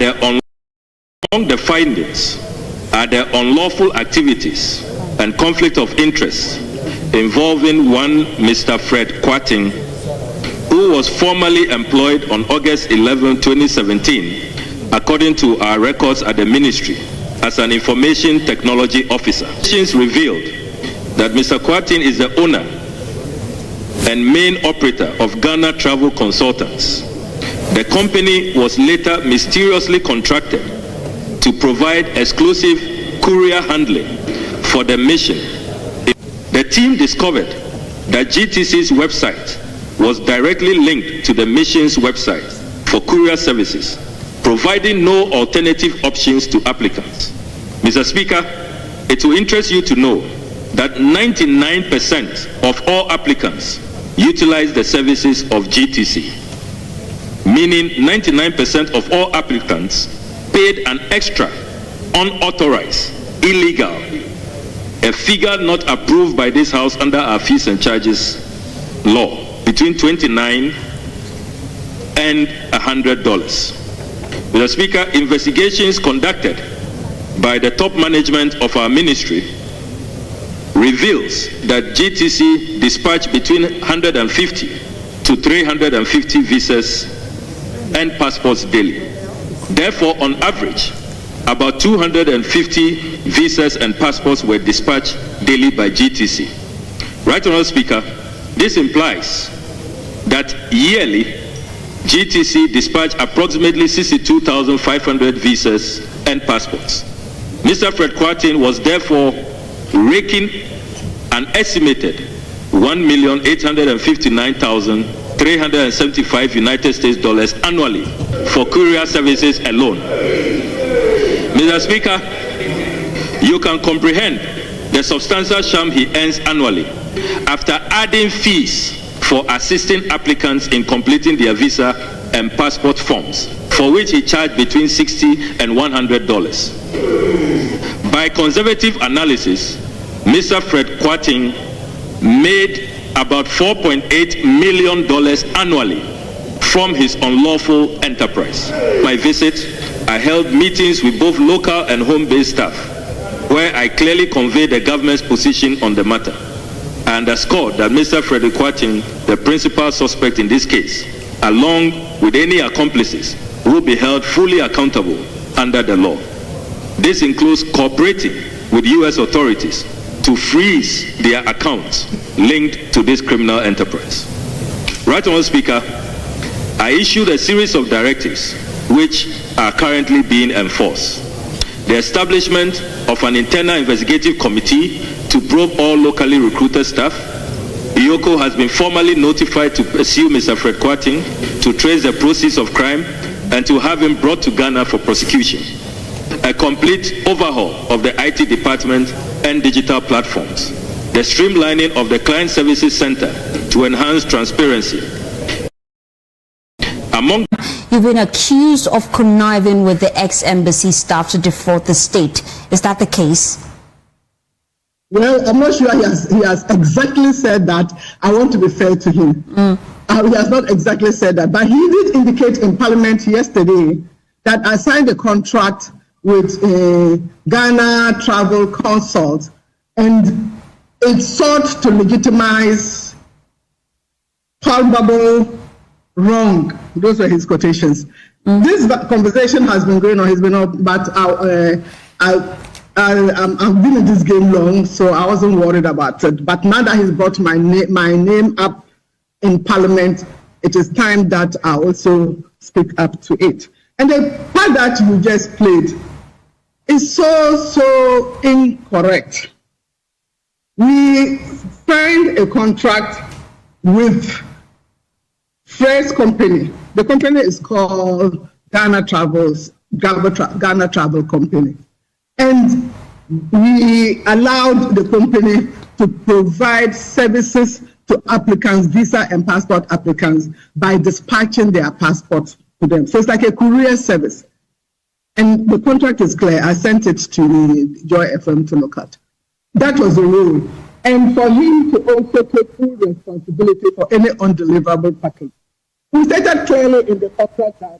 Among the findings are the unlawful activities and conflict of interest involving one Mr. Fred Kwating, who was formerly employed on August 11, 2017, according to our records at the ministry, as an information technology officer. Investigations revealed that Mr. Kwating is the owner and main operator of Ghana Travel Consultants. The company was later mysteriously contracted to provide exclusive courier handling for the mission. The team discovered that GTC's website was directly linked to the mission's website for courier services, providing no alternative options to applicants. Mr. Speaker, it will interest you to know that 99% of all applicants utilize the services of GTC, meaning 99% of all applicants paid an extra, unauthorized, illegal, a figure not approved by this House under our fees and charges law, between $29 and $100. Mr. Speaker, investigations conducted by the top management of our ministry reveals that GTC dispatched between 150 to 350 visas and passports daily. Therefore, on average, about 250 visas and passports were dispatched daily by GTC. Right Honourable Speaker, this implies that yearly GTC dispatched approximately 62,500 visas and passports. Mr. Fred Kwating was therefore raking an estimated $1,859,375 United States dollars annually for courier services alone. Mr. Speaker, you can comprehend the substantial sum he earns annually after adding fees for assisting applicants in completing their visa and passport forms, for which he charged between $60 and $100. By conservative analysis, Mr. Fred Kwating made about $4.8 million annually from his unlawful enterprise. My visit, I held meetings with both local and home-based staff, where I clearly conveyed the government's position on the matter. I underscored that Mr. Fred Kwating, the principal suspect in this case, along with any accomplices, will be held fully accountable under the law. This includes cooperating with U.S. authorities to freeze their accounts linked to this criminal enterprise. Right Honourable Speaker, I issued a series of directives which are currently being enforced. The establishment of an internal investigative committee to probe all locally recruited staff. IOCO has been formally notified to pursue Mr. Fred Kwating, to trace the proceeds of crime, and to have him brought to Ghana for prosecution. A complete overhaul of the IT department and digital platforms. The streamlining of the Client Services Center to enhance transparency. You've been accused of conniving with the ex-embassy staff to defraud the state. Is that the case? Well, I'm not sure he has exactly said that. I want to be fair to him. He has not exactly said that, but he did indicate in Parliament yesterday that I signed a contract with Ghana Travel Consult, and it sought to legitimize palpable wrong. Those were his quotations. This conversation has been going on. He's been up, but I've been in this game long, so I wasn't worried about it. But now that he's brought my name up in Parliament, it is time that I also speak up to it. And the part that you just played is so incorrect. We signed a contract with Fred's company. The company is called Ghana Travel Company. And we allowed the company to provide services to applicants, visa and passport applicants, by dispatching their passports to them. So it's like a courier service. And the contract is clear. I sent it to Joy FM to look at. That was the rule. And for him to also take full responsibility for any undeliverable package. We stated clearly in the contract that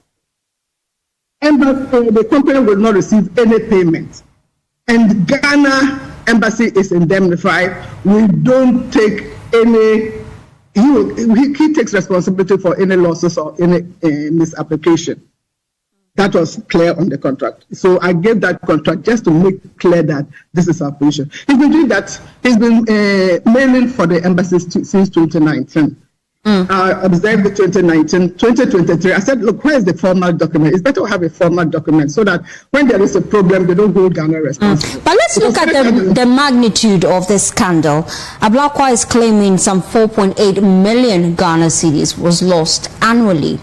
the company will not receive any payment. And Ghana embassy is indemnified. We don't take any, he takes responsibility for any losses or any misapplication. That was clear on the contract. So I gave that contract just to make clear that this is our position. He's been doing that. He's been mailing for the embassies since 2019. I observed the 2019, 2023. I said, look, where is the formal document? It's better to have a formal document so that when there is a problem, they don't hold Ghana responsible. But let's look at the magnitude of the scandal. Ablakwa is claiming some 4.8 million Ghana cedis was lost annually.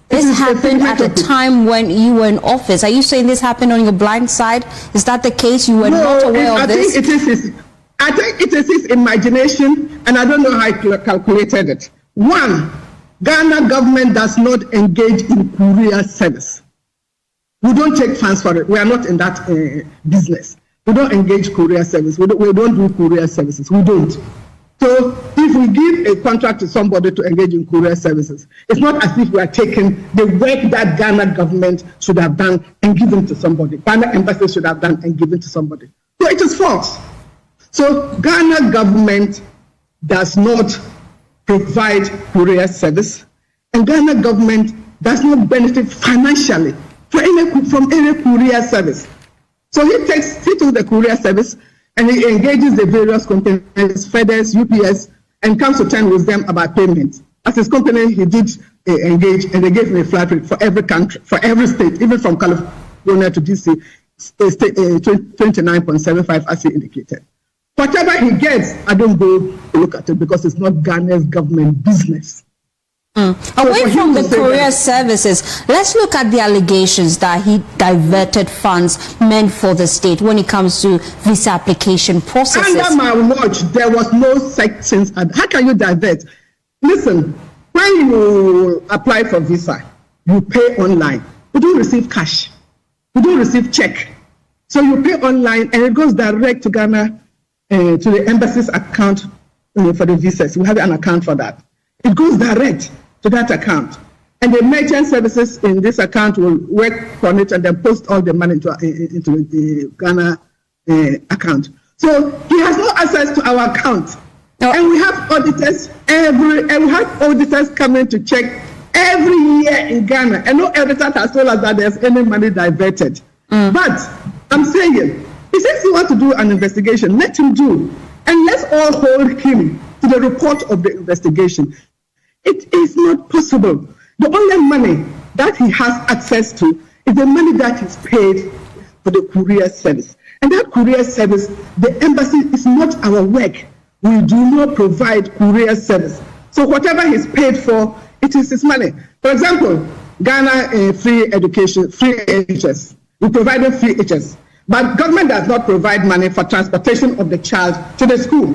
This happened at a time when you were in office. Are you saying this happened on your blind side? Is that the case? You were not aware of this? I think it is his imagination, and I don't know how he calculated it. One, Ghana government does not engage in courier service. We don't take funds for it. We are not in that business. We don't engage courier service. We don't do courier services. We don't. So if we give a contract to somebody to engage in courier services, it's not as if we are taking the work that Ghana government should have done and given to somebody. Ghana embassy should have done and given to somebody. So it is false. So Ghana government does not provide courier service, and Ghana government does not benefit financially from any courier service. So he took the courier service and he engages the various companies, FedEx, UPS, and comes to terms with them about payment. As his company, he did engage, and they gave him a flat rate for every country, for every state, even from California to DC, 29.75 as he indicated. Whatever he gets, I don't go look at it because it's not Ghana's government business. Away from the courier services, let's look at the allegations that he diverted funds meant for the state when it comes to visa application processes. Under my watch, there was no such thing. How can you divert? Listen, when you apply for visa, you pay online. You don't receive cash. You don't receive check. So you pay online and it goes direct to Ghana, to the embassy's account for the visas. We have an account for that. It goes direct to that account. And the merchant services in this account will work on it and then post all the money into the Ghana account. So he has no access to our account. No. And we have auditors coming to check every year in Ghana. And no auditor has told us that there's any money diverted. But I'm saying, he says he wants to do an investigation. Let him do. And let's all hold him to the report of the investigation. It is not possible. The only money that he has access to is the money that is paid for the courier service. And that courier service, the embassy is not our work. We do not provide courier service. So whatever he's paid for, it is his money. For example, Ghana free education, free HS. We provided free HS. But government does not provide money for transportation of the child to the school.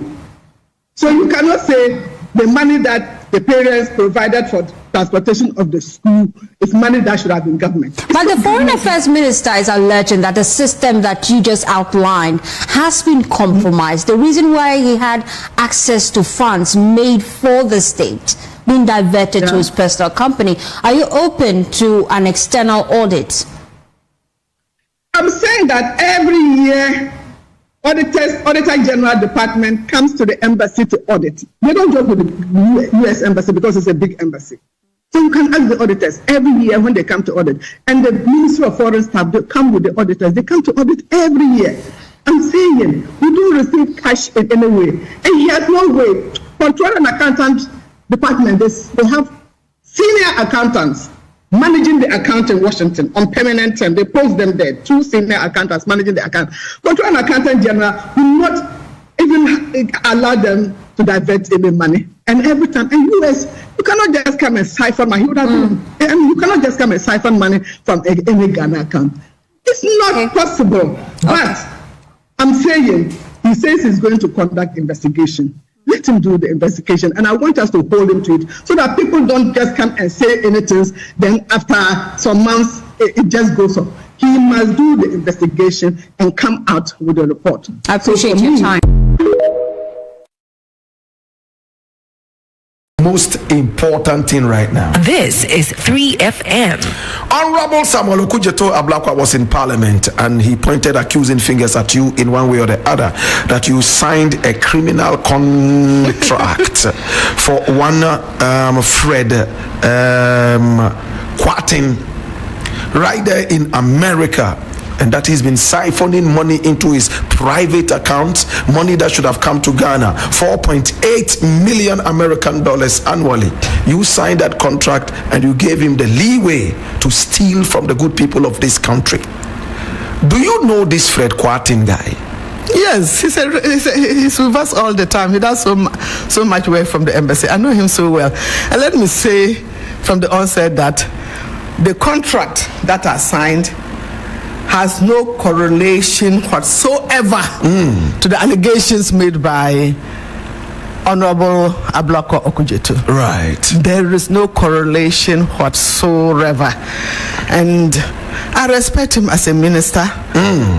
So you cannot say the money that the parents provided for transportation of the school is money that should have been government. But the Foreign Affairs Minister is alleging that the system that you just outlined has been compromised. The reason why he had access to funds made for the state being diverted to his personal company. Are you open to an external audit? I'm saying that every year, Auditor General Department comes to the embassy to audit. They don't joke with the U.S. embassy because it's a big embassy. So you can ask the auditors every year when they come to audit. And the Ministry of Foreign Staff, they come with the auditors. They come to audit every year. I'm saying we don't receive cash in any way. And he has no way. Control and Accountant Department, they have senior accountants managing the account in Washington on permanent term. They post them there, 2 senior accountants managing the account. Control and Accountant General will not even allow them to divert any money. And every time, and US, you cannot just come and siphon money. You cannot just come and siphon money from any Ghana account. It's not possible. But I'm saying, he says he's going to conduct investigation. Let him do the investigation, and I want us to hold him to it so that people don't just come and say anything, then after some months, it just goes off. He must do the investigation and come out with a report. I appreciate your time. most important thing right now. This is 3FM. Honorable Samuel Okudzeto Ablakwa was in Parliament, and he pointed accusing fingers at you in one way or the other that you signed a criminal contract for one Fred Quatin right there in America, and that he's been siphoning money into his private accounts, money that should have come to Ghana, 4.8 million American dollars annually. You signed that contract and you gave him the leeway to steal from the good people of this country. Do you know this Fred Quatin guy? Yes, he's with us all the time. He does so much work from the embassy. I know him so well. And let me say from the onset that the contract that I signed has no correlation whatsoever to the allegations made by Honorable Ablakwa Okudzeto. Right. There is no correlation whatsoever. And I respect him as a minister.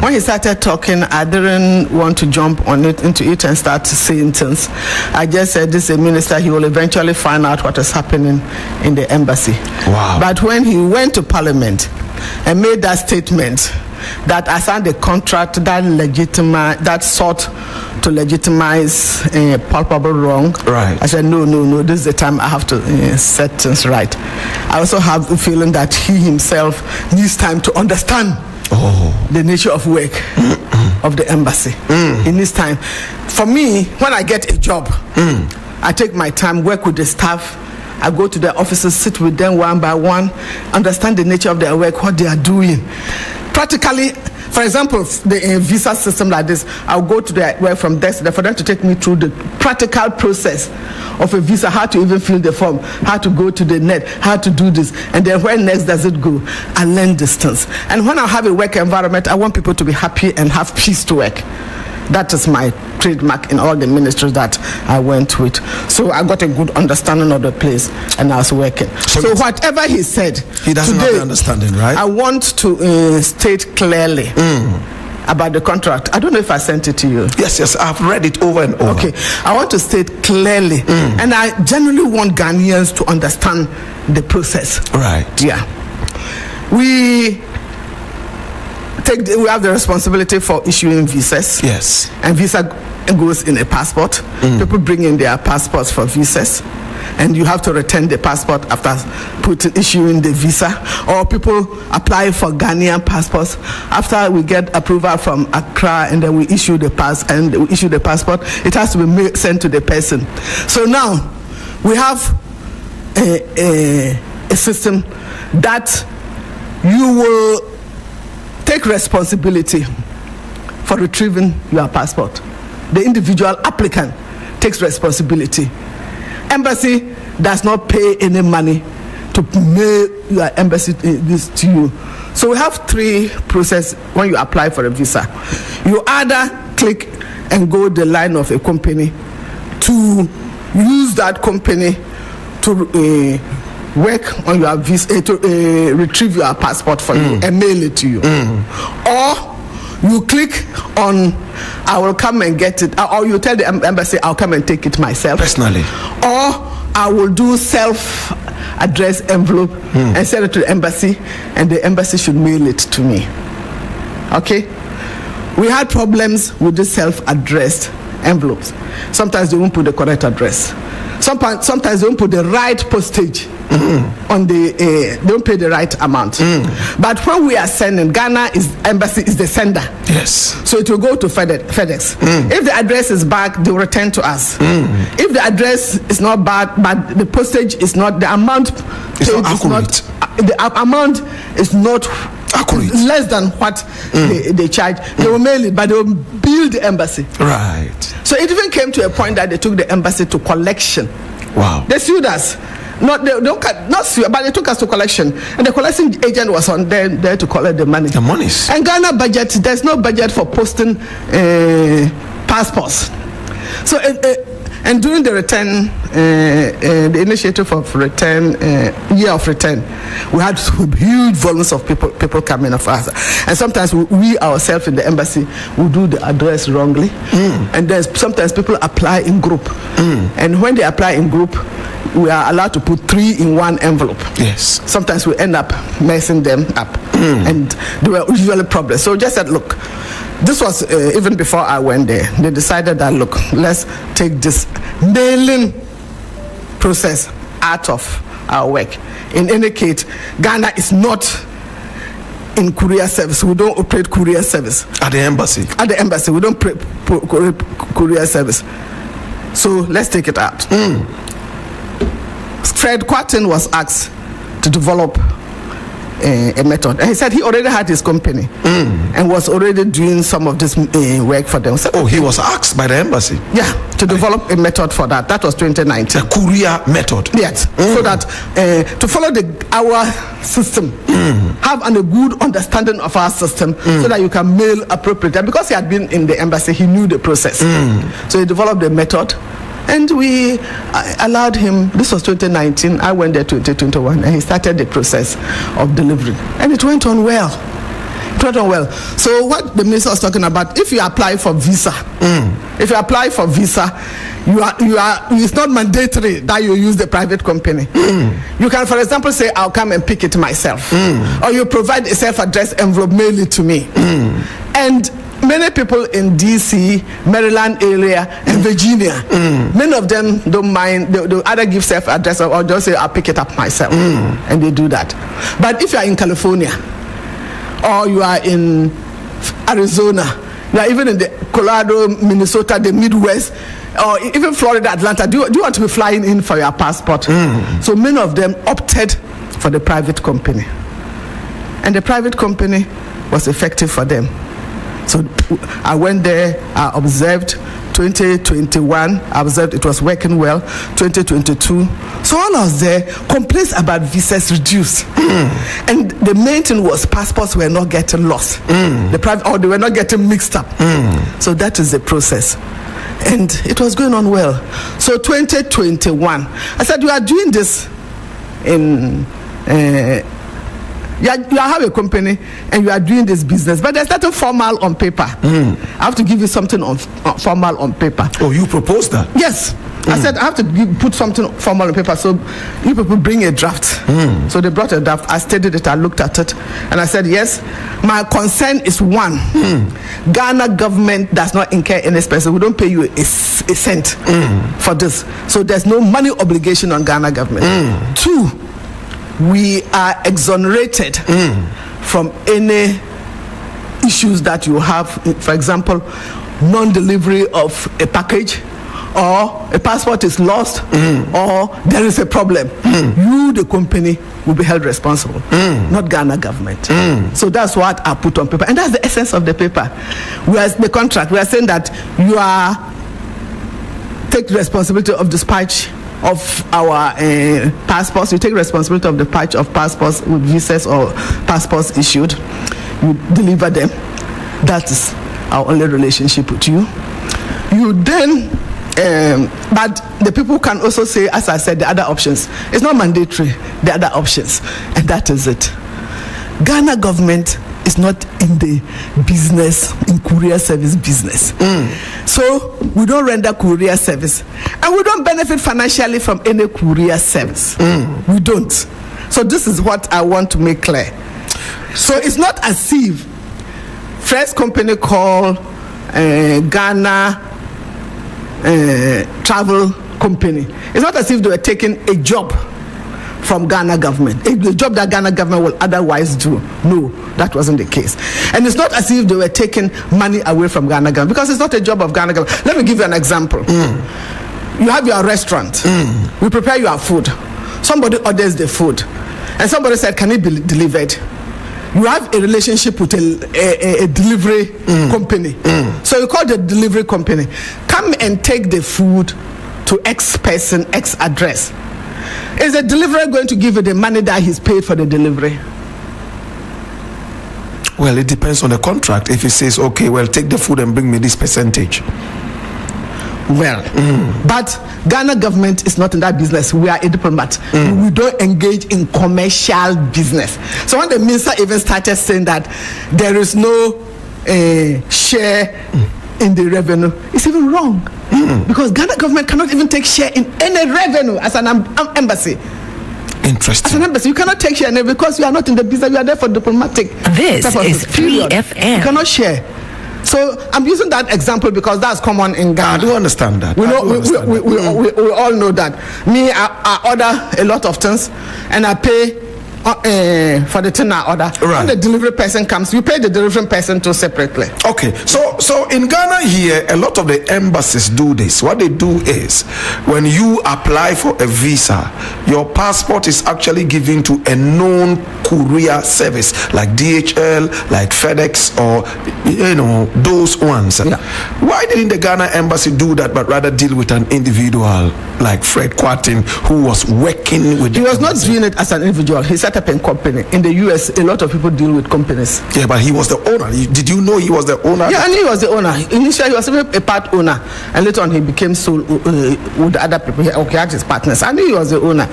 When he started talking, I didn't want to jump into it and start saying things. I just said, this is a minister, he will eventually find out what is happening in the embassy. Wow. But when he went to Parliament and made that statement that I signed a contract that sought to legitimize palpable wrong. Right. I said, no, this is the time I have to set things right. I also have a feeling that he himself needs time to understand the nature of work of the embassy. He needs time. For me, when I get a job, I take my time, work with the staff. I go to their offices, sit with them one by one, understand the nature of their work, what they are doing. Practically, for example, the visa system like this, I'll go to their work from desk for them to take me through the practical process of a visa, how to even fill the form, how to go to the net, how to do this, and then where next does it go? I learn distance. And when I have a work environment, I want people to be happy and have peace to work. That is my trademark in all the ministries that I went with. So I got a good understanding of the place and I was working. So whatever he said, he doesn't have the understanding, right? I want to state clearly about the contract. I don't know if I sent it to you. Yes, I've read it over and over. Okay, I want to state clearly, and I generally want Ghanaians to understand the process. Right. Yeah. We have the responsibility for issuing visas. Yes. And visa goes in a passport. People bring in their passports for visas, and you have to return the passport after issuing the visa. Or people apply for Ghanaian passports after we get approval from Accra, and then we issue the passport. It has to be sent to the person. So now we have a system that you will take responsibility for retrieving your passport. The individual applicant takes responsibility. Embassy does not pay any money to mail your embassy this to you. So we have three processes when you apply for a visa. You either click and go the line of a company to use that company to work on your visa, to retrieve your passport for you and mail it to you. Or you click on, I will come and get it, or you tell the embassy, I'll come and take it myself. Personally. Or I will do self-address envelope and send it to the embassy, and the embassy should mail it to me. Okay? We had problems with the self-addressed envelopes. Sometimes they won't put the correct address. Sometimes they won't put the right postage on the. They don't pay the right amount. But when we are sending, embassy is the sender. Yes. So it will go to FedEx. If the address is bad, they will return to us. If the address is not bad, but the postage is not, the amount it's not accurate. The amount is not accurate, less than what they charge. They will mail it, but they will bill the embassy. Right. So it even came to a point that they took the embassy to collection. Wow. They sued us. Not sue, but they took us to collection, and the collection agent was on there to collect the money. The monies. And Ghana budget, there's no budget for posting passports. So And during the return, the initiative of return, year of return, we had huge volumes of people coming of us. And sometimes we ourselves in the embassy will do the address wrongly. And then sometimes people apply in group. And when they apply in group, we are allowed to put 3 in one envelope. Yes. Sometimes we end up messing them up. And there were usually problems. So just said, look, this was even before I went there. They decided that, look, let's take this mailing process out of our work. In any case, Ghana is not in courier service. We don't operate courier service. At the embassy? At the embassy. We don't courier service. So let's take it out. Fred Quatin was asked to develop a method, and he said he already had his company and was already doing some of this work for them. So, he was asked by the embassy? Yeah, to develop a method for that. That was 2019. A courier method? Yes. So that to follow our system, have a good understanding of our system, so that you can mail appropriately. And because he had been in the embassy, he knew the process. So he developed a method. And we allowed him, this was 2019, I went there 2021, and he started the process of delivery. And it went on well. So what the minister was talking about, if you apply for visa, it's not mandatory that you use the private company. You can, for example, say, I'll come and pick it myself. Or you provide a self-addressed envelope, mail it to me. And many people in DC, Maryland area, and Virginia, many of them don't mind. They either give self-address or just say, I'll pick it up myself. And they do that. But if you are in California, or you are in Arizona, you are even in the Colorado, Minnesota, the Midwest, or even Florida, Atlanta, do you want to be flying in for your passport? So many of them opted for the private company. And the private company was effective for them. So I went there, I observed 2021, I observed it was working well, 2022. So all I was there, complaints about visas reduced. And the main thing was passports were not getting lost. Or they were not getting mixed up. So that is the process. And it was going on well. So 2021, I said, you are doing this in... you have a company and you are doing this business, but there's nothing formal on paper. I have to give you something formal on paper. Oh, you proposed that? Yes. I said, I have to put something formal on paper, so you people bring a draft. So they brought a draft. I studied it, I looked at it, and I said, yes, my concern is one, Ghana government does not incur any expenses. We don't pay you a cent for this. So there's no money obligation on Ghana government. 2, we are exonerated from any issues that you have, for example, non-delivery of a package, or a passport is lost, or there is a problem. You, the company, will be held responsible, not Ghana government. So that's what I put on paper, and that's the essence of the paper. Whereas the contract, we are saying that you take responsibility of dispatch of our passports. You take responsibility of the patch of passports with visas or passports issued. You deliver them. That is our only relationship with you. You then, but the people can also say, as I said, the other options. It's not mandatory, the other options. And that is it. Ghana government is not in the business, in courier service business. So we don't render courier service, and we don't benefit financially from any courier service. We don't. So this is what I want to make clear. So it's not as if first company called Ghana Travel Company. It's not as if they were taking a job from Ghana government, a job that Ghana government will otherwise do. No, that wasn't the case. And it's not as if they were taking money away from Ghana government, because it's not a job of Ghana government. Let me give you an example. You have your restaurant. We prepare your food. Somebody orders the food, and somebody said, can it be delivered? You have a relationship with a delivery company. So you call the delivery company, come and take the food to X person, X address. Is the deliverer going to give you the money that he's paid for the delivery? Well, it depends on the contract. If he says, okay, well, take the food and bring me this percentage. well. But Ghana government is not in that business. We are a diplomat. We don't engage in commercial business. So when the minister even started saying that there is no share in the revenue, it's even wrong. Because Ghana government cannot even take share in any revenue as an embassy. Interesting. As an embassy, you cannot take share in it because you are not in the business. You are there for diplomatic. This is 3FM. You cannot share. So I'm using that example because that's common in Ghana. I do understand that. We all know that. Me, I order a lot of things and I pay for the thing I order. Right. When the delivery person comes, you pay the delivery person too separately. Okay, so in Ghana here, a lot of the embassies do this. What they do is, when you apply for a visa, your passport is actually given to a known courier service like DHL, like FedEx, or those ones. Yeah. Why didn't the Ghana embassy do that, but rather deal with an individual like Fred Kwatin, who was working with? He was not doing it as an individual. He set up a company. In the US, a lot of people deal with companies. Yeah, but he was the owner. Did you know he was the owner? Yeah, I knew he was the owner. Initially, he was even a part owner, and later on, he became sole with the other people. He had his partners. I knew he was the owner.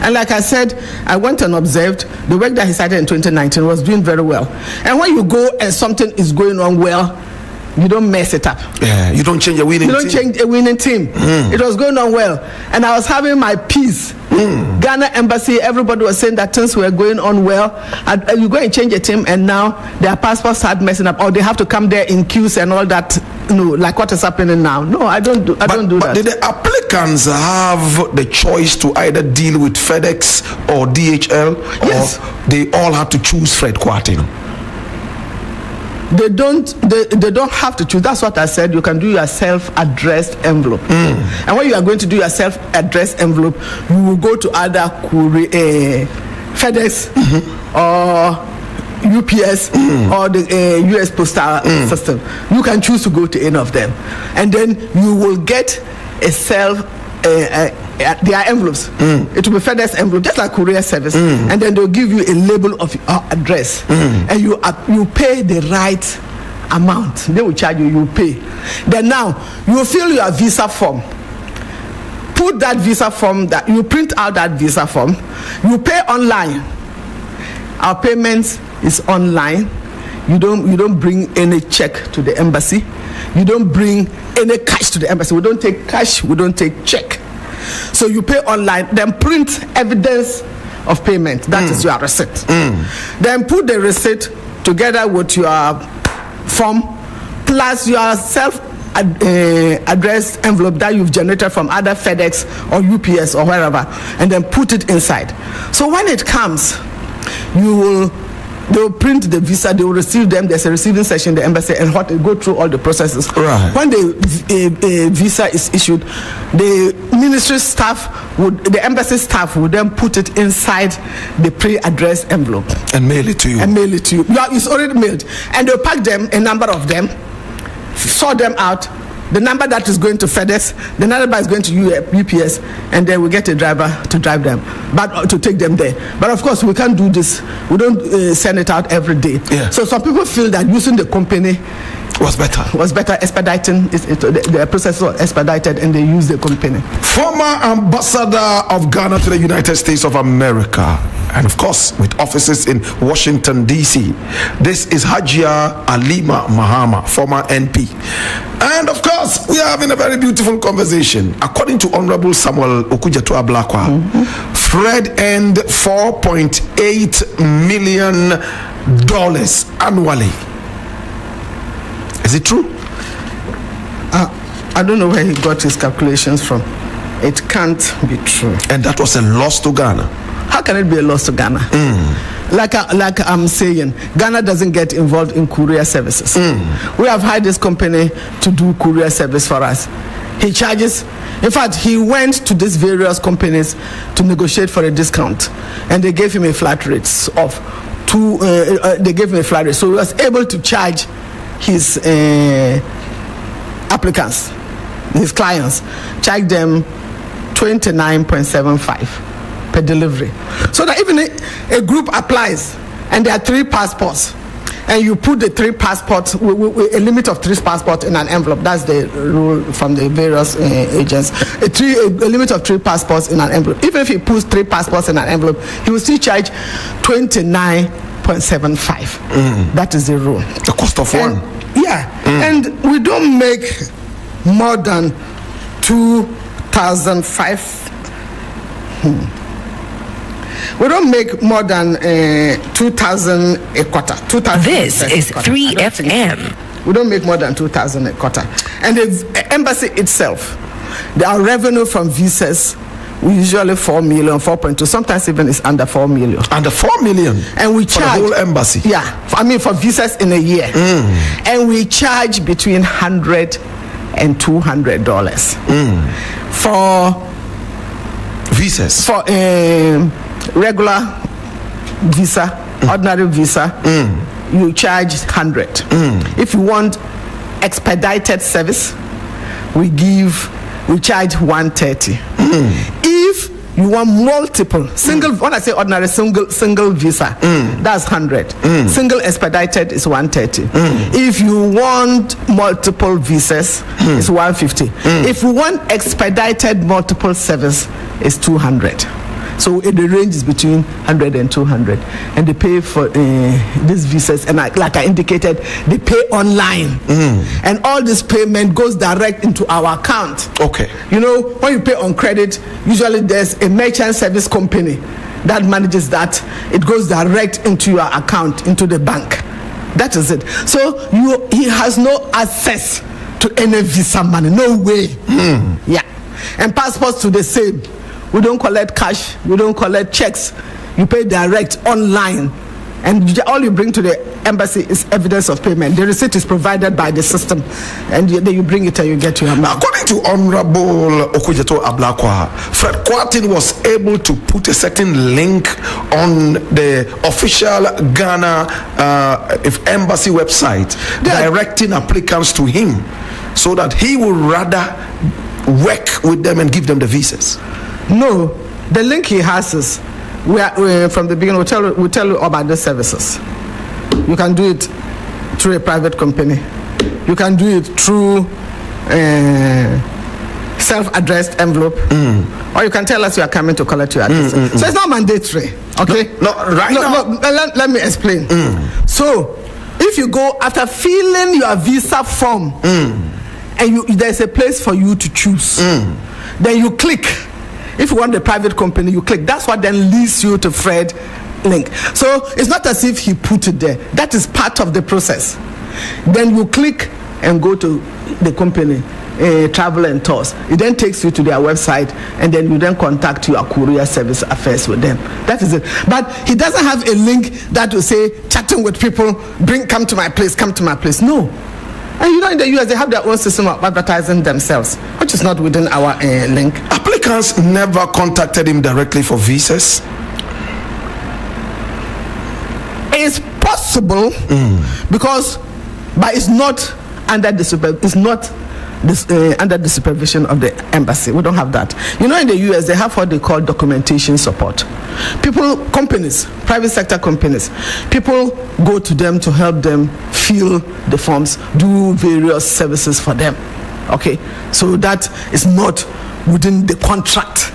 And like I said, I went and observed the work that he started in 2019 was doing very well. And when you go and something is going on well, you don't mess it up. Yeah, you don't change a winning team. You don't change a winning team. It was going on well. And I was having my peace. Ghana embassy, everybody was saying that things were going on well. And you go and change a team and now their passports start messing up, or they have to come there in queues and all that. No, like what is happening now. No, I don't do that. But did the applicants have the choice to either deal with FedEx or DHL? Yes. Or they all have to choose Fred Kwatin? They don't have to choose. That's what I said. You can do your self-addressed envelope. And when you are going to do your self-addressed envelope, you will go to either FedEx or UPS or the US postal system. You can choose to go to any of them, and then you will get a their envelopes. It will be FedEx envelope, just like courier service, and then they'll give you a label of your address, and you pay the right amount. They will charge you. You pay. Then now you fill your visa form. Put that visa form, that you print out that visa form. You pay online. Our payments is online. You don't bring any check to the embassy. You don't bring any cash to the embassy. We don't take cash. We don't take check. So you pay online, then print evidence of payment. That is your receipt. Then put the receipt together with your form plus your self-addressed envelope that you've generated from either FedEx or UPS or wherever, and then put it inside. So when it comes, they will print the visa, they will receive them. There's a receiving session in the embassy, and they go through all the processes. Right. When the visa is issued, the ministry staff the embassy staff would then put it inside the pre-addressed envelope and mail it to you. It's already mailed, and they'll pack them, a number of them, sort them out. The number that is going to FedEx, the number is going to UPS, and then we get a driver to drive them, but to take them there. But of course, we can't do this. We don't send it out every day. Yeah. So some people feel that using the company was better. Expediting the process was expedited, and they use the company. Former ambassador of Ghana to the United States of America, and of course with offices in Washington DC. This is Hajia Alima Mahama, former NP. And of course, we are having a very beautiful conversation. According to Honorable Samuel Okudzeto Ablakwa, Fred earned $4.8 million annually. Is it true? I don't know where he got his calculations from. It can't be true. And that was a loss to Ghana. How can it be a loss to Ghana? Like I'm saying, Ghana doesn't get involved in courier services. We have hired this company to do courier service for us. He charges. In fact, he went to these various companies to negotiate for a discount, and they gave him a flat rate of they gave him a flat rate, so he was able to charge his applicants, his clients, charge them 29.75 per delivery. So that even a group applies and there are 3 passports, and you put the 3 passports, with a limit of 3 passports in an envelope. That's the rule from the various agents. A limit of 3 passports in an envelope. Even if he puts 3 passports in an envelope, he will still charge 29.75. That is the rule. The cost of one. Yeah, and we don't make more than 2,005. We don't make more than 2,000 a quarter. 2,000. This is 3FM. We don't make more than 2,000 a quarter. And the embassy itself, our revenue from visas, we usually 4 million, 4.2. Sometimes even it's under 4 million. Under 4 million. And we charge for the whole embassy. Yeah, I mean for visas in a year. And we charge between $100 and $200 for visas. For regular visa, ordinary visa, you charge 100. If you want expedited service, we charge 130. If you want multiple single, when I say ordinary single visa, that's 100. Single expedited is 130. If you want multiple visas, it's 150. If you want expedited multiple service, it's 200. So the range is between 100 and 200, and they pay for these visas. And like I indicated, they pay online, and all this payment goes direct into our account. Okay. You know, when you pay on credit, usually there's a merchant service company that manages that. It goes direct into your account, into the bank. That is it. So he has no access to any visa money. No way. Yeah. And passports to the same. We don't collect cash. We don't collect checks. You pay direct online, and all you bring to the embassy is evidence of payment. The receipt is provided by the system, and then you bring it and you get your amount. According to Honorable Okujeto Ablakwa, Fred Kwatin was able to put a certain link on the official Ghana embassy website, directing applicants to him, so that he will rather work with them and give them the visas. No, the link he has is we from the beginning. We'll tell you about the services. You can do it through a private company. You can do it through self-addressed envelope, or you can tell us you are coming to collect your address. So it's not mandatory. Okay. Let me explain. So if you go after filling your visa form, and there's a place for you to choose, then you click. If you want the private company, you click. That's what then leads you to Fred link. So it's not as if he put it there. That is part of the process. Then you click and go to the company, Travel and Tours. It then takes you to their website, and then you then contact your courier service affairs with them. That is it. But he doesn't have a link that will say chatting with people, come to my place, come to my place. No. And you know, in the US, they have their own system of advertising themselves, which is not within our link. Applicants never contacted him directly for visas. It's possible, because, but it's not under the under the supervision of the embassy. We don't have that. You know, in the US, they have what they call documentation support. Companies, private sector companies, people go to them to help them fill the forms, do various services for them. Okay, so that is not within the contract.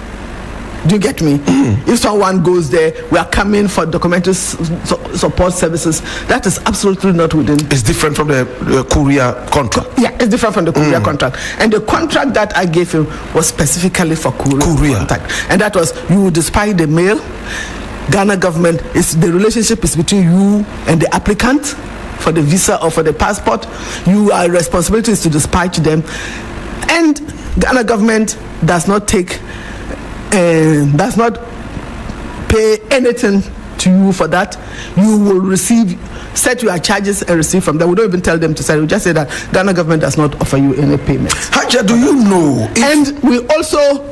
Do you get me? If someone goes there, we are coming for documentary support services, that is absolutely not within. It's different from the courier contract. Yeah, it's different from the courier contract. And the contract that I gave him was specifically for courier contract. And that was, you would dispatch the mail. Ghana government, the relationship is between you and the applicant for the visa or for the passport. Your responsibility is to dispatch them. And Ghana government does not pay anything to you for that. You will set your charges and receive from them. We don't even tell them to set. We just say that Ghana government does not offer you any payment. Haja, do you know? And we also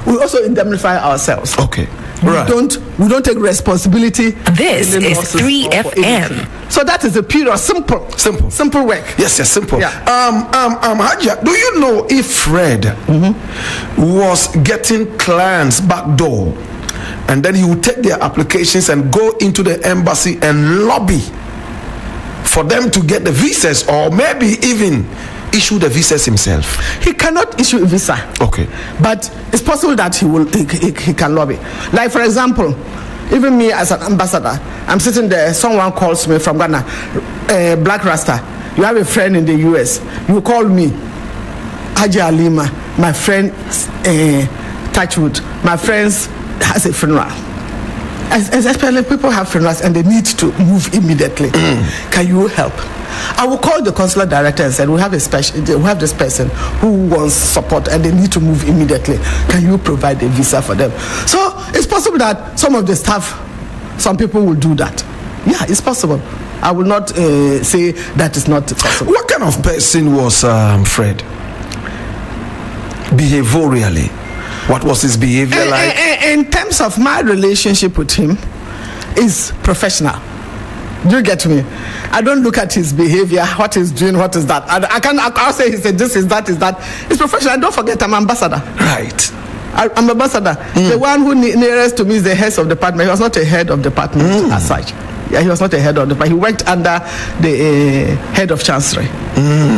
we also indemnify ourselves. Okay. We don't take responsibility. This is 3FM. So that is a period. Simple work. Yes, simple. Yeah. Haja, do you know if Fred was getting clients backdoor and then he would take their applications and go into the embassy and lobby for them to get the visas, or maybe even issue the visas himself. He cannot issue a visa. Okay. But it's possible that he can lobby. Like, for example, even me as an ambassador, I'm sitting there, someone calls me from Ghana, Black Rasta, you have a friend in the US, you call me, Haji Alima, my friend, Touchwood, my friends has a funeral. Especially people have funerals and they need to move immediately. Can you help? I will call the consular director and say, we have this person who wants support and they need to move immediately. Can you provide a visa for them? So it's possible that some of the staff, some people will do that. Yeah, it's possible. I will not say that is not possible. What kind of person was Fred? Behaviorally, what was his behavior like? In terms of my relationship with him, is professional. Do you get me? I don't look at his behavior, what he's doing, what is that. I'll say he said this is that is that. It's professional. Don't forget, I'm ambassador. Right. I'm ambassador. The one who nearest to me is the head of department. He was not a head of department as such. Yeah, he was not a head of department. He worked under the head of chancellery.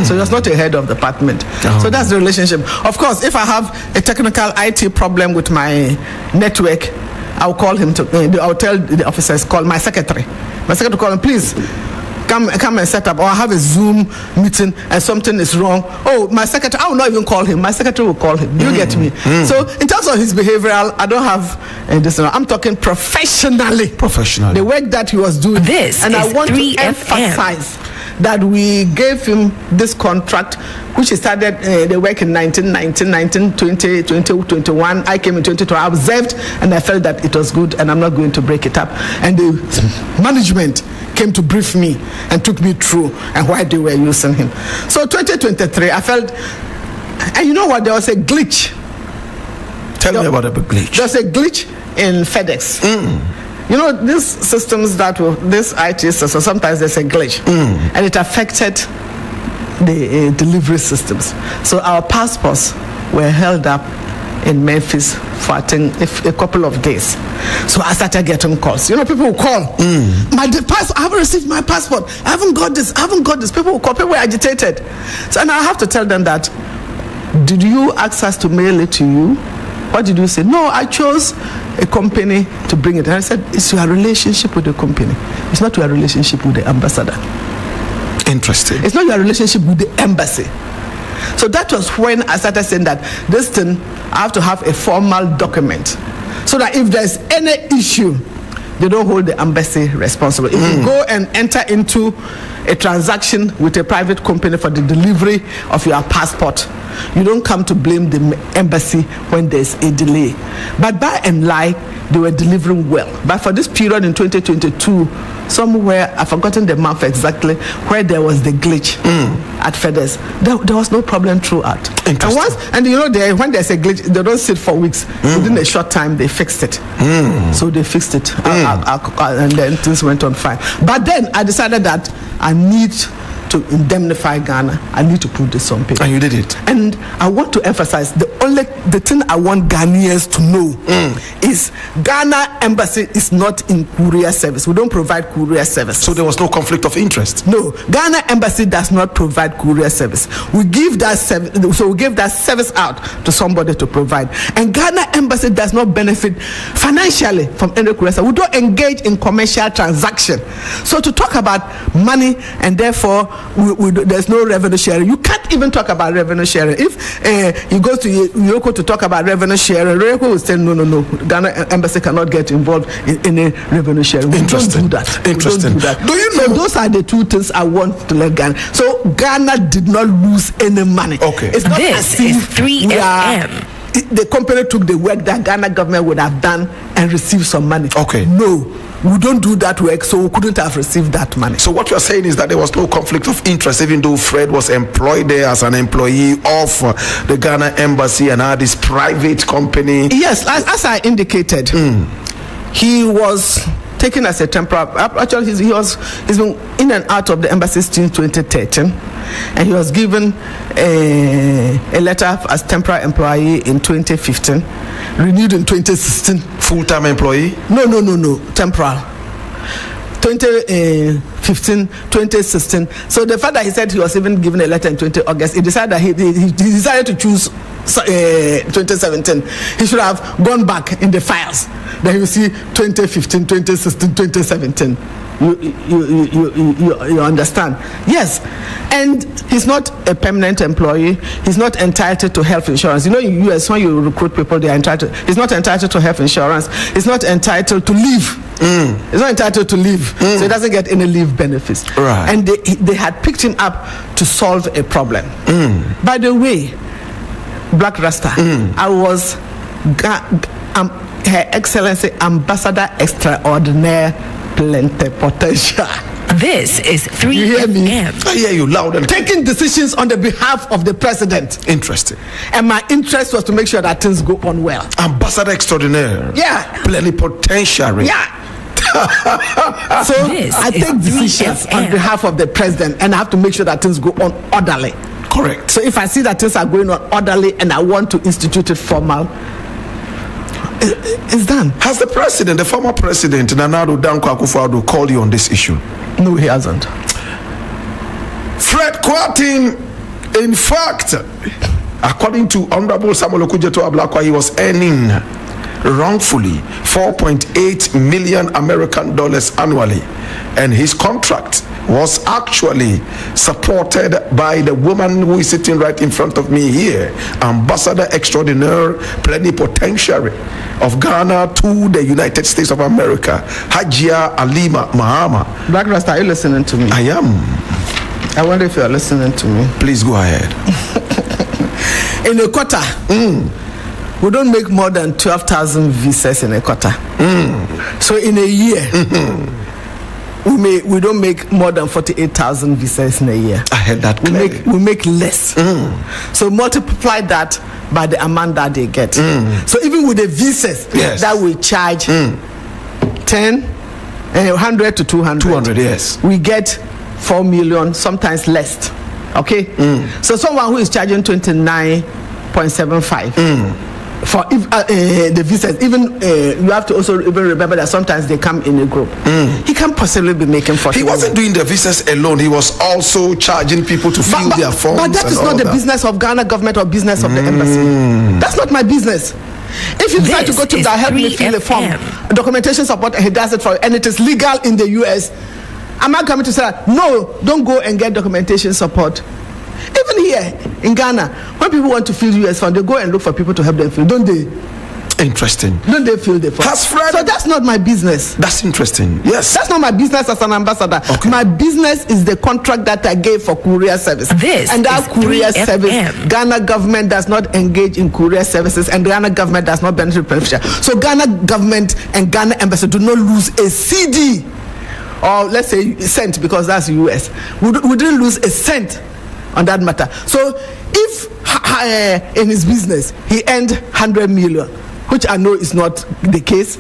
So he was not a head of department. So that's the relationship. Of course, if I have a technical IT problem with my network, I'll call him I'll tell the officers, call my secretary. My secretary call him, please come and set up, or I have a Zoom meeting and something is wrong. Oh, my secretary, I will not even call him. My secretary will call him. Do you get me? So in terms of his behavioral, I don't have this. I'm talking professionally. Professionally. The work that he was doing. This and is I want 3FM. to emphasize that we gave him this contract, which he started the work in 1920, 2021. I came in 2020. I observed and I felt that it was good and I'm not going to break it up. And the management came to brief me and took me through and why they were using him. So 2023, I felt, and you know what, there was a glitch. Tell me about the glitch. There's a glitch in FedEx. You know, these systems this IT system, sometimes there's a glitch and it affected the delivery systems. So our passports were held up in Memphis for I think a couple of days. So I started getting calls. You know, people will call. I haven't received my passport. I haven't got this. People will call. People were agitated. So and I have to tell them that, did you ask us to mail it to you? What did you say? No, I chose a company to bring it. And I said, it's your relationship with the company. It's not your relationship with the ambassador. Interesting. It's not your relationship with the embassy. So that was when I started saying that this thing, I have to have a formal document. So that if there's any issue, they don't hold the embassy responsible. If you go and enter into a transaction with a private company for the delivery of your passport, you don't come to blame the embassy when there's a delay. But by and large, they were delivering well. But for this period in 2022, somewhere, I've forgotten the month exactly, where there was the glitch at FedEx, there was no problem throughout. And you know, when there's a glitch, they don't sit for weeks. Within a short time, they fixed it. So they fixed it. And then things went on fine. But then I decided that I need to indemnify Ghana. I need to put this on paper. And you did it. And I want to emphasize the thing I want Ghanaians to know is Ghana embassy is not in courier service. We don't provide courier service. So there was no conflict of interest. No, Ghana embassy does not provide courier service. We give that service, so we give that service out to somebody to provide. And Ghana embassy does not benefit financially from any courier service. We don't engage in commercial transaction. So to talk about money and therefore there's no revenue sharing. You can't even talk about revenue sharing. If you go to Yoko to talk about revenue sharing, Yoko will say no. Ghana embassy cannot get involved in any revenue sharing. We don't do that. Interesting. Do you know? So those are the two things I want to let Ghana. So Ghana did not lose any money. Okay. It's not This as is if 3FM. the company took the work that Ghana government would have done and received some money. Okay. No. We don't do that work, so we couldn't have received that money. So what you are saying is that there was no conflict of interest, even though Fred was employed there as an employee of the Ghana embassy and had this private company. Yes, as I indicated, he was taken as a temporary. Actually, he's been in and out of the embassy since 2013. and he was given a letter as temporary employee in 2015, renewed in 2016. Full-time employee? No, temporal. 2015, 2016. So the fact that he said he was even given a letter in 20 August, he decided that he decided to choose 2017. He should have gone back in the files. Then you see 2015, 2016, 2017. You understand? Yes. And he's not a permanent employee. He's not entitled to health insurance. You know, in US, when you recruit people, they are entitled. He's not entitled to health insurance. He's not entitled to leave. He's not entitled to leave. So he doesn't get any leave benefits. Right. And they had picked him up to solve a problem. By the way, Black Rasta, I was Her Excellency Ambassador Extraordinaire Plenipotentiary. This is 3 You hear me? FM. I hear you loud and Taking decisions on the behalf of the president. interesting. And my interest was to make sure that things go on well. Ambassador extraordinaire. Yeah. Plenipotentiary. Yeah. So This I is take decisions 3FM. on behalf of the president, and I have to make sure that things go on orderly. Correct. So if I see that things are going on orderly and I want to institute it formal, it's done. Has the president, the former president, Nana Addo Dankwa Akufo-Addo, called you on this issue? No, he hasn't. Fred Kwateng, in fact, according to Honorable Samuel Okudzeto Ablakwa, he was earning wrongfully 4.8 million American dollars annually, and his contract was actually supported by the woman who is sitting right in front of me here, Ambassador Extraordinaire Plenipotentiary of Ghana to the United States of America, Hajia Alima Mahama. Black Rasta, are you listening to me? I am. I wonder if you are listening to me. Please go ahead. In a quarter, we don't make more than 12,000 visas in a quarter. So in a year, we don't make more than 48,000 visas in a year. I heard that clearly. We make less. So multiply that by the amount that they get. So even with the visas that we charge 100 to 200. 200, yes. We get 4 million, sometimes less. Okay? So someone who is charging 29.75 for the visas, even you have to also even remember that sometimes they come in a group. He can't possibly be making 40. He wasn't doing the visas alone. He was also charging people to fill their forms. But that is and not all the that. business of Ghana government or business of the embassy. That's not my business. If you decide to go to This that, is help me fill a form, 3FM. documentation support, and he does it for you, and it is legal in the US. Am I coming to say, no, don't go and get documentation support? Even here in Ghana, when people want to fill US form, they go and look for people to help them fill, don't they? Interesting. Don't they fill the form? Has Fred- So that's not my business. That's interesting. Yes. That's not my business as an ambassador. Okay. My business is the contract that I gave for courier service. This and that is courier 3FM. service, Ghana government does not engage in courier services, and Ghana government does not benefit beneficiary. So Ghana government and Ghana embassy do not lose a CD, or let's say cent, because that's US. We didn't lose a cent on that matter. So if in his business he earned 100 million, which I know is not the case,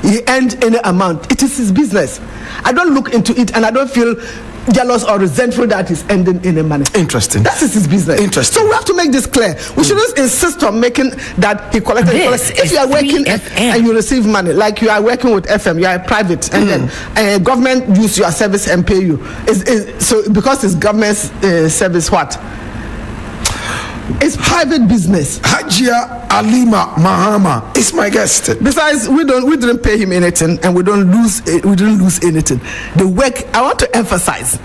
he earned any amount, it is his business. I don't look into it, and I don't feel jealous or resentful that he's earning any money. Interesting. That is his business. Interesting. So we have to make this clear. We shouldn't insist on making that he collected. This If is you are working 3FM. and you receive money, like you are working with FM, you are private, and then government use your service and pay you. So because it's government service, what? It's private business. Hajia Alima Mahama is my guest. Besides, we didn't pay him anything, and we didn't lose anything. The work, I want to emphasize,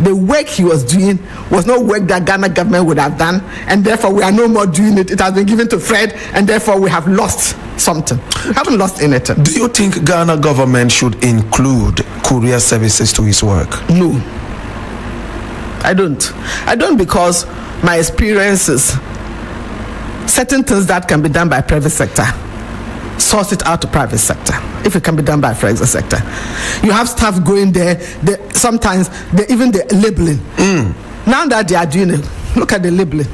the work he was doing was not work that Ghana government would have done, and therefore we are no more doing it. It has been given to Fred, and therefore we have lost something. We haven't lost anything. Do you think Ghana government should include courier services to his work? No, I don't. I don't, because my experiences, certain things that can be done by private sector, source it out to private sector. If it can be done by private sector, you have staff going there. Sometimes even the labeling. Now that they are doing it, look at the labeling.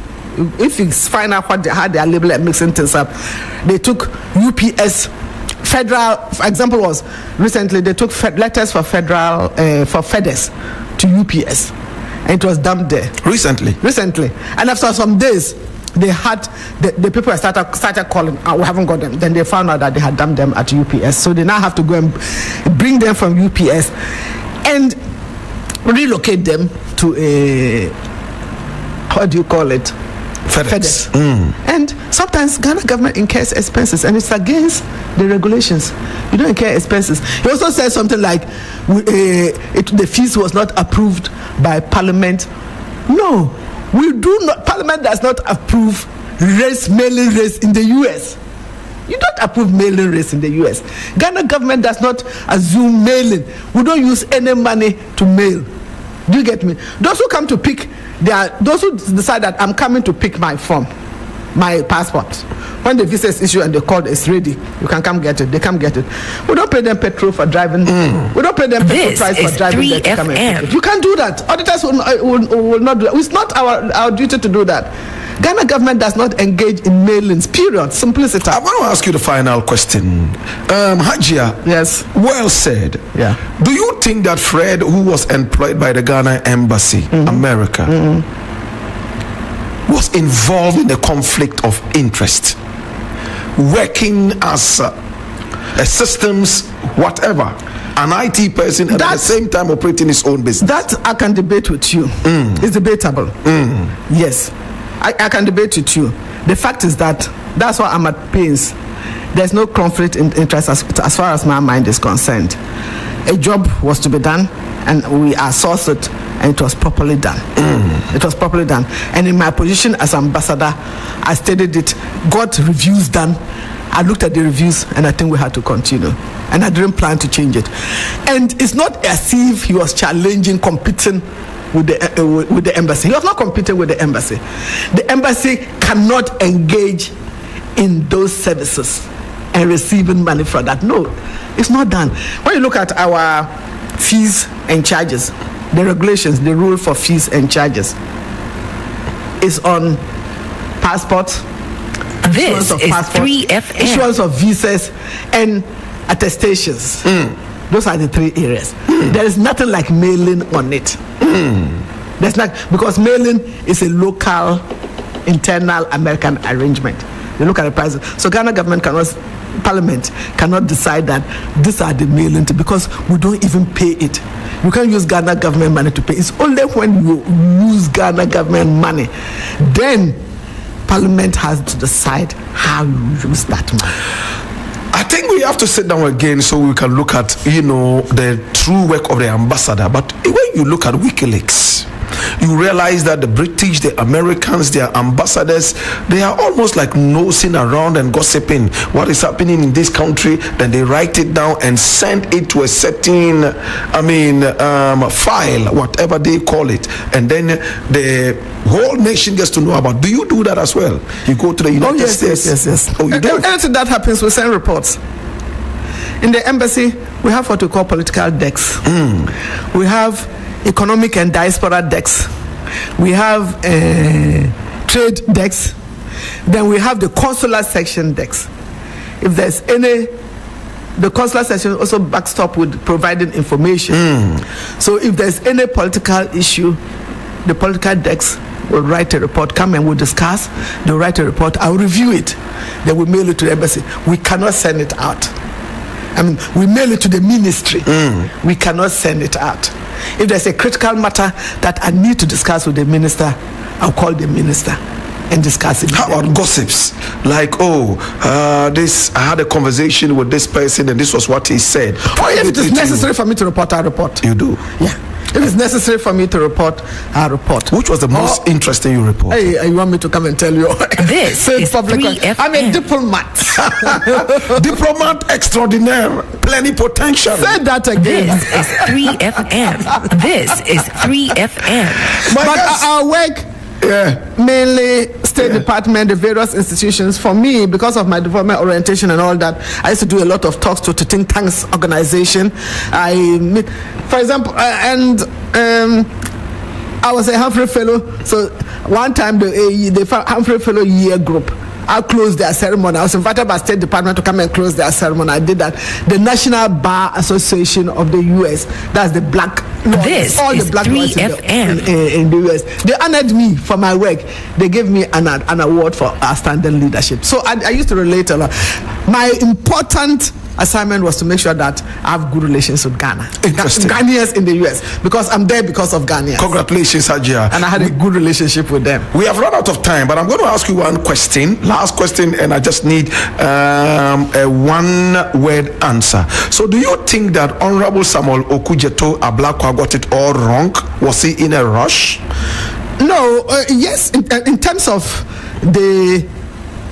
If you find out how they are labeling and mixing things up, they took UPS. Federal, for example, was recently they took letters for federal for FedEx to UPS. and it was dumped there. Recently. And after some days, they had the people started calling, we haven't got them. Then they found out that they had dumped them at UPS. So they now have to go and bring them from UPS and relocate them to a, what do you call it? FedEx. And sometimes Ghana government incurs expenses, and it's against the regulations. You don't incur expenses. He also said something like the fees was not approved by Parliament. No, we do not. Parliament does not approve mailing rates in the US. You don't approve mailing rates in the US. Ghana government does not assume mailing. We don't use any money to mail. Do you get me? Those who come to pick, those who decide that I'm coming to pick my form, my passport. When the visa is issued and the call is ready, you can come get it. They come get it. We don't pay them petrol for driving. We don't pay them petrol price for driving. There to come and pick it. You can't do that. Auditors will not do that. It's not our duty to do that. Ghana government does not engage in mailings, period. Simplicity. I want to ask you the final question. Hajia, yes. Well said. Yeah. Do you think that Fred, who was employed by the Ghana Embassy, America, was involved in a conflict of interest? Working as a systems, whatever, an IT person, and at the same time operating his own business? That I can debate with you. It's debatable. Yes. I can debate with you. The fact is that's why I'm at pains. There's no conflict in interest as far as my mind is concerned. A job was to be done, and we assessed it, and it was properly done. It was properly done. And in my position as ambassador, I stated it, got reviews done. I looked at the reviews, and I think we had to continue. And I didn't plan to change it. And it's not as if he was challenging, competing with the embassy. He was not competing with the embassy. The embassy cannot engage in those services and receiving money for that. No, it's not done. When you look at our fees and charges, the regulations, the rule for fees and charges is on passports. This is 3FM. Issuance of visas and attestations. Those are the three areas. There is nothing like mailing on it. There's not, because mailing is a local, internal American arrangement. They look at the prices. So Ghana government Parliament cannot decide that these are the mailing, because we don't even pay it. You can't use Ghana government money to pay. It's only when you use Ghana government money, then Parliament has to decide how you use that money. I think we have to sit down again so we can look at, the true work of the ambassador. But when you look at WikiLeaks, you realize that the British, the Americans, their ambassadors, they are almost like nosing around and gossiping what is happening in this country. Then they write it down and send it to a certain, file, whatever they call it. And then the whole nation gets to know about. Do you do that as well? You go to the United States? Yes. Oh, you do? Anything that happens, we send reports. In the embassy, we have what we call political decks. We have economic and diaspora decks. We have trade decks. Then we have the consular section decks. If there's any, the consular section also backstop with providing information. So if there's any political issue, the political decks will write a report, come and we'll discuss. They'll write a report, I'll review it. Then we mail it to the embassy. We cannot send it out. We mail it to the ministry. We cannot send it out. If there's a critical matter that I need to discuss with the minister, I'll call the minister and discuss it. How about gossips? Like, I had a conversation with this person and this was what he said. If it is necessary for me to report, I'll report. You do? Yeah. If it's necessary for me to report, I'll report. Which was the most interesting you reported? Hey, you want me to come and tell you? This is 3FM. I'm a diplomat. Diplomat extraordinaire, plenipotentiary. Say that again. This is 3FM. This is 3FM. But our work, mainly State Department, the various institutions. For me, because of my development orientation and all that, I used to do a lot of talks to think tanks organization. I meet, for example, I was a Humphrey Fellow. So one time the Humphrey Fellow year group, I closed their ceremony. I was invited by State Department to come and close their ceremony. I did that. The National Bar Association of the U.S., that's the black lawyers, This all is the black lawyers 3FM. in the U.S. They honored me for my work. They gave me an award for outstanding leadership. So I used to relate a lot. My important assignment was to make sure that I have good relations with Ghana. Interesting. Ghanaians in the US, because I'm there because of Ghanaians. Congratulations, Hajia. And I had a good relationship with them. We have run out of time, but I'm going to ask you one question, last question, and I just need a one-word answer. So do you think that Honorable Samuel Okudzeto Ablakwa got it all wrong? Was he in a rush? No, yes, in terms of the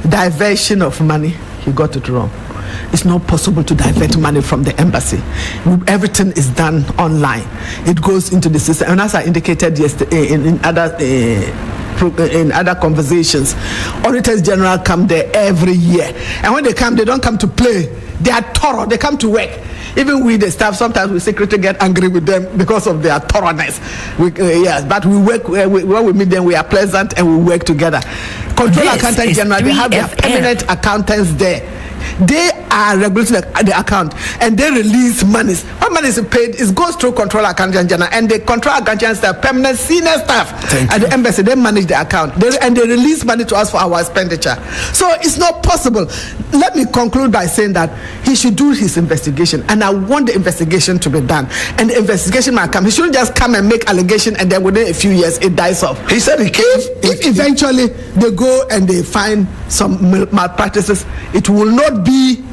diversion of money, he got it wrong. It's not possible to divert money from the embassy. Everything is done online. It goes into the system. And as I indicated yesterday in other conversations, auditors general come there every year. And when they come, they don't come to play. They are thorough. They come to work. Even we, the staff, sometimes we secretly get angry with them because of their thoroughness. Yes, but we work, when we meet them, we are pleasant and we work together. Control This Accountant is General, they have their 3FM. permanent accountants there. They are regulating the account and they release monies. When money is paid, it goes through Control Accountant General, and the Control Accountant staff, permanent senior staff at the embassy, they manage the account. And they release money to us for our expenditure. So it's not possible. Let me conclude by saying that he should do his investigation, and I want the investigation to be done. And the investigation might come. He shouldn't just come and make allegation and then within a few years it dies off. He said he came. If eventually they go and they find some malpractices, it will not be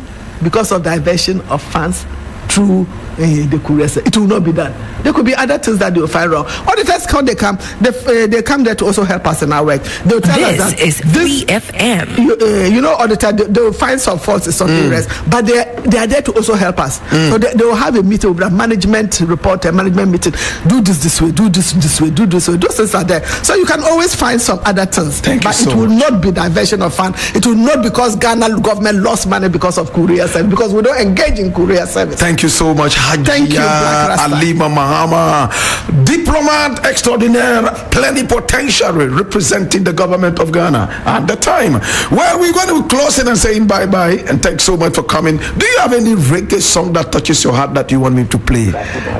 because of diversion of funds through the courier. It will not be done. There could be other things that they will find wrong. Auditors, when they come, they come there to also help us in our work. They will tell us that This is 3FM. you know, auditor, they will find some faults in some areas, but they are there to also help us. So they will have a meeting with a management report, a management meeting. Do this way, do this way, do this way. Those things are there. So you can always find some other things. Thank you but so it will much. not be diversion of funds. It will not because Ghana government lost money because of courier service, because we don't engage in courier service. Thank you so much, Thank you, Black Hajia Rasta. Alima Mahama, diplomat extraordinaire, plenipotentiary representing the government of Ghana at the time. Well, we're going to be closing and saying bye-bye, and thanks so much for coming. Do you have any reggae song that touches your heart that you want me to play?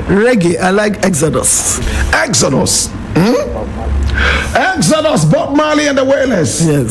Reggae, I like Exodus. Exodus. Exodus, Bob Marley and the Wailers. Yes.